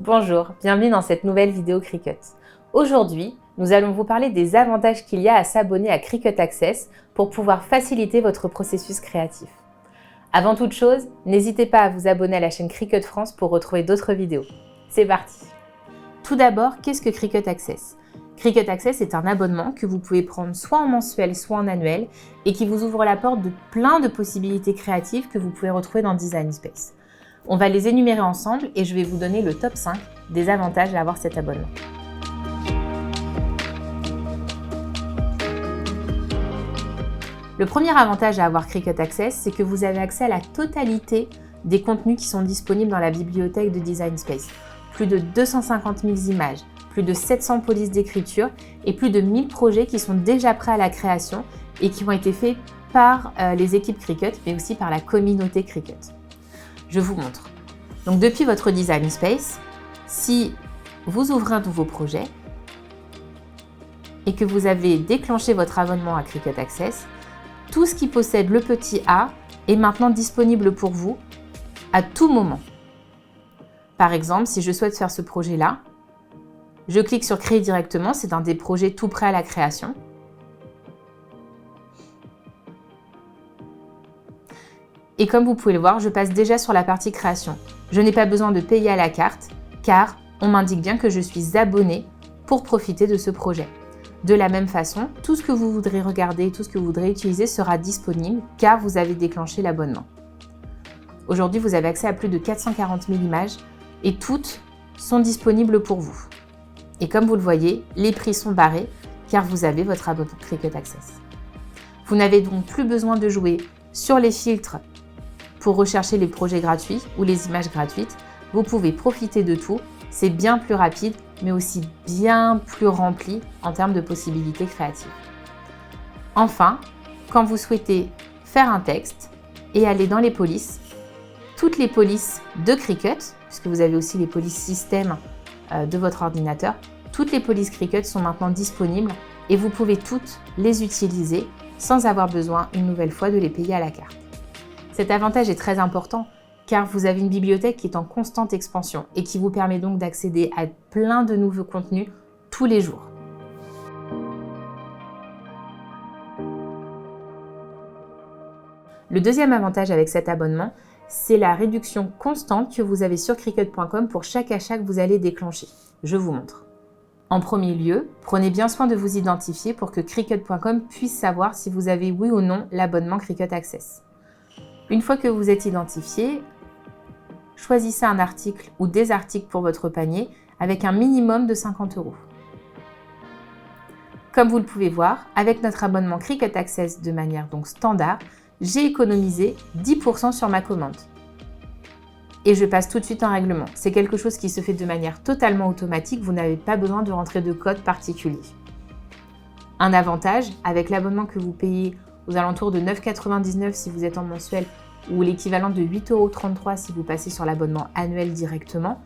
Bonjour, bienvenue dans cette nouvelle vidéo Cricut. Aujourd'hui, nous allons vous parler des avantages qu'il y a à s'abonner à Cricut Access pour pouvoir faciliter votre processus créatif. Avant toute chose, n'hésitez pas à vous abonner à la chaîne Cricut France pour retrouver d'autres vidéos. C'est parti! Tout d'abord, qu'est-ce que Cricut Access? Cricut Access est un abonnement que vous pouvez prendre soit en mensuel, soit en annuel et qui vous ouvre la porte de plein de possibilités créatives que vous pouvez retrouver dans Design Space. On va les énumérer ensemble et je vais vous donner le top 5 des avantages à avoir cet abonnement. Le premier avantage à avoir Cricut Access, c'est que vous avez accès à la totalité des contenus qui sont disponibles dans la bibliothèque de Design Space. Plus de 250 000 images, plus de 700 polices d'écriture et plus de 1000 projets qui sont déjà prêts à la création et qui ont été faits par les équipes Cricut, mais aussi par la communauté Cricut. Je vous montre. Donc depuis votre Design Space, si vous ouvrez un nouveau projet et que vous avez déclenché votre abonnement à Cricut Access, tout ce qui possède le petit A est maintenant disponible pour vous à tout moment. Par exemple, si je souhaite faire ce projet-là, je clique sur Créer directement, c'est un des projets tout prêt à la création. Et comme vous pouvez le voir, je passe déjà sur la partie création. Je n'ai pas besoin de payer à la carte, car on m'indique bien que je suis abonné pour profiter de ce projet. De la même façon, tout ce que vous voudrez regarder, tout ce que vous voudrez utiliser sera disponible, car vous avez déclenché l'abonnement. Aujourd'hui, vous avez accès à plus de 440 000 images, et toutes sont disponibles pour vous. Et comme vous le voyez, les prix sont barrés, car vous avez votre abonnement Cricut Access. Vous n'avez donc plus besoin de jouer sur les filtres pour rechercher les projets gratuits ou les images gratuites. Vous pouvez profiter de tout, c'est bien plus rapide, mais aussi bien plus rempli en termes de possibilités créatives. Enfin, quand vous souhaitez faire un texte et aller dans les polices, toutes les polices de Cricut, puisque vous avez aussi les polices système de votre ordinateur, toutes les polices Cricut sont maintenant disponibles et vous pouvez toutes les utiliser sans avoir besoin une nouvelle fois de les payer à la carte. Cet avantage est très important car vous avez une bibliothèque qui est en constante expansion et qui vous permet donc d'accéder à plein de nouveaux contenus tous les jours. Le deuxième avantage avec cet abonnement, c'est la réduction constante que vous avez sur Cricut.com pour chaque achat que vous allez déclencher. Je vous montre. En premier lieu, prenez bien soin de vous identifier pour que Cricut.com puisse savoir si vous avez oui ou non l'abonnement Cricut Access. Une fois que vous êtes identifié, choisissez un article ou des articles pour votre panier avec un minimum de 50 €. Comme vous le pouvez voir, avec notre abonnement Cricut Access de manière donc standard, j'ai économisé 10% sur ma commande. Et je passe tout de suite en règlement. C'est quelque chose qui se fait de manière totalement automatique, vous n'avez pas besoin de rentrer de code particulier. Un avantage, avec l'abonnement que vous payez aux alentours de 9,99 € si vous êtes en mensuel ou l'équivalent de 8,33 € si vous passez sur l'abonnement annuel directement,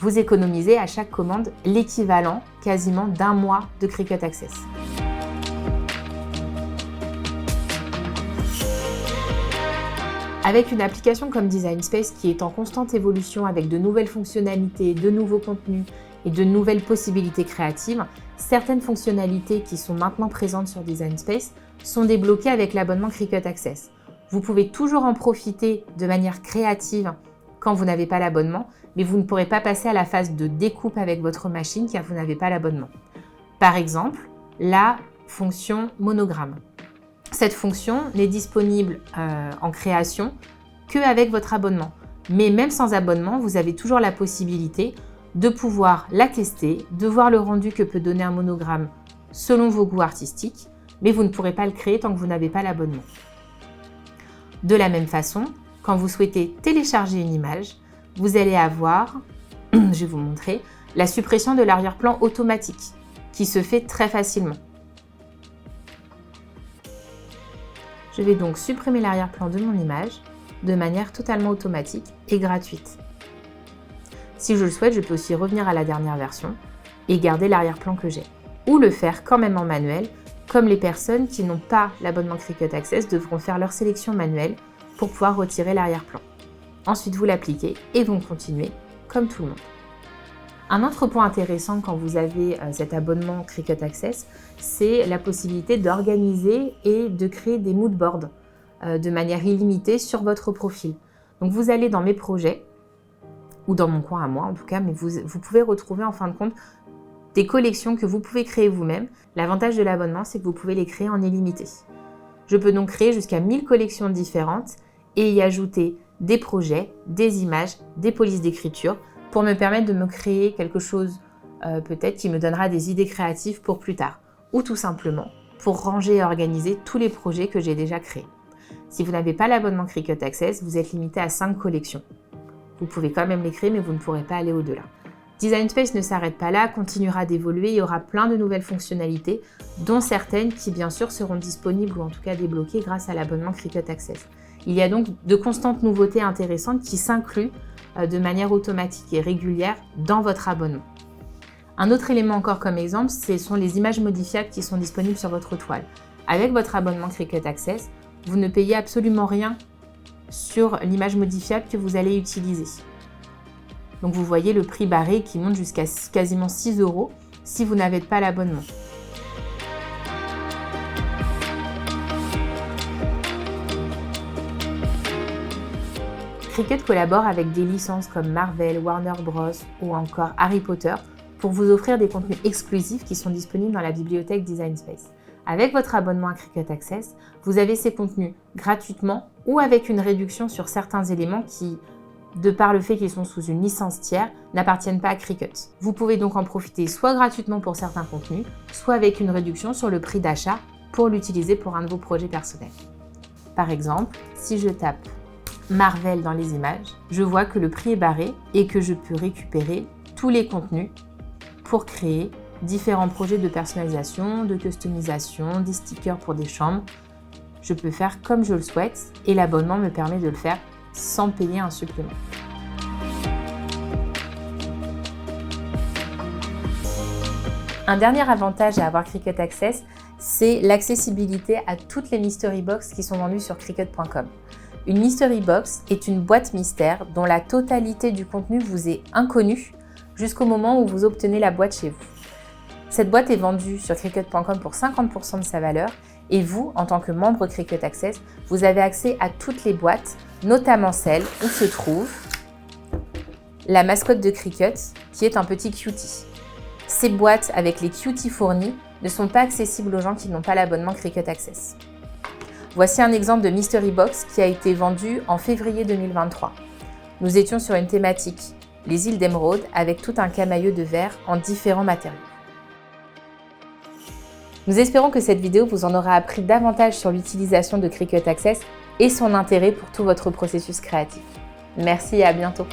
vous économisez à chaque commande l'équivalent quasiment d'un mois de Cricut Access. Avec une application comme Design Space qui est en constante évolution avec de nouvelles fonctionnalités, de nouveaux contenus et de nouvelles possibilités créatives, certaines fonctionnalités qui sont maintenant présentes sur Design Space sont débloquées avec l'abonnement Cricut Access. Vous pouvez toujours en profiter de manière créative quand vous n'avez pas l'abonnement, mais vous ne pourrez pas passer à la phase de découpe avec votre machine car vous n'avez pas l'abonnement. Par exemple, la fonction monogramme. Cette fonction n'est disponible en création qu'avec votre abonnement. Mais même sans abonnement, vous avez toujours la possibilité de pouvoir la tester, de voir le rendu que peut donner un monogramme selon vos goûts artistiques, mais vous ne pourrez pas le créer tant que vous n'avez pas l'abonnement. De la même façon, quand vous souhaitez télécharger une image, vous allez avoir, je vais vous montrer, la suppression de l'arrière-plan automatique qui se fait très facilement. Je vais donc supprimer l'arrière-plan de mon image de manière totalement automatique et gratuite. Si je le souhaite, je peux aussi revenir à la dernière version et garder l'arrière-plan que j'ai. Ou le faire quand même en manuel, comme les personnes qui n'ont pas l'abonnement Cricut Access devront faire leur sélection manuelle pour pouvoir retirer l'arrière-plan. Ensuite, vous l'appliquez et donc continuez comme tout le monde. Un autre point intéressant quand vous avez cet abonnement Cricut Access, c'est la possibilité d'organiser et de créer des mood boards de manière illimitée sur votre profil. Donc vous allez dans mes projets, ou dans mon coin à moi en tout cas, mais vous pouvez retrouver en fin de compte des collections que vous pouvez créer vous-même. L'avantage de l'abonnement, c'est que vous pouvez les créer en illimité. Je peux donc créer jusqu'à 1000 collections différentes et y ajouter des projets, des images, des polices d'écriture pour me permettre de me créer quelque chose peut-être qui me donnera des idées créatives pour plus tard, ou tout simplement pour ranger et organiser tous les projets que j'ai déjà créés. Si vous n'avez pas l'abonnement Cricut Access, vous êtes limité à 5 collections. Vous pouvez quand même les créer, mais vous ne pourrez pas aller au-delà. Design Space ne s'arrête pas là, continuera d'évoluer, il y aura plein de nouvelles fonctionnalités, dont certaines qui bien sûr seront disponibles ou en tout cas débloquées grâce à l'abonnement Cricut Access. Il y a donc de constantes nouveautés intéressantes qui s'incluent de manière automatique et régulière dans votre abonnement. Un autre élément encore comme exemple, ce sont les images modifiables qui sont disponibles sur votre toile. Avec votre abonnement Cricut Access, vous ne payez absolument rien sur l'image modifiable que vous allez utiliser. Donc vous voyez le prix barré qui monte jusqu'à quasiment 6 € si vous n'avez pas l'abonnement. Cricut collabore avec des licences comme Marvel, Warner Bros ou encore Harry Potter pour vous offrir des contenus exclusifs qui sont disponibles dans la bibliothèque Design Space. Avec votre abonnement à Cricut Access, vous avez ces contenus gratuitement ou avec une réduction sur certains éléments qui, de par le fait qu'ils sont sous une licence tiers, n'appartiennent pas à Cricut. Vous pouvez donc en profiter soit gratuitement pour certains contenus, soit avec une réduction sur le prix d'achat pour l'utiliser pour un de vos projets personnels. Par exemple, si je tape Marvel dans les images, je vois que le prix est barré et que je peux récupérer tous les contenus pour créer différents projets de personnalisation, de customisation, des stickers pour des chambres. Je peux faire comme je le souhaite et l'abonnement me permet de le faire sans payer un supplément. Un dernier avantage à avoir Cricut Access, c'est l'accessibilité à toutes les mystery box qui sont vendues sur Cricut.com. Une mystery box est une boîte mystère dont la totalité du contenu vous est inconnue jusqu'au moment où vous obtenez la boîte chez vous. Cette boîte est vendue sur Cricut.com pour 50% de sa valeur et vous, en tant que membre Cricut Access, vous avez accès à toutes les boîtes, notamment celle où se trouve la mascotte de Cricut, qui est un petit cutie. Ces boîtes avec les cuties fournis ne sont pas accessibles aux gens qui n'ont pas l'abonnement Cricut Access. Voici un exemple de Mystery Box qui a été vendu en février 2023. Nous étions sur une thématique, les îles d'Émeraude, avec tout un camailleux de verre en différents matériaux. Nous espérons que cette vidéo vous en aura appris davantage sur l'utilisation de Cricut Access et son intérêt pour tout votre processus créatif. Merci et à bientôt.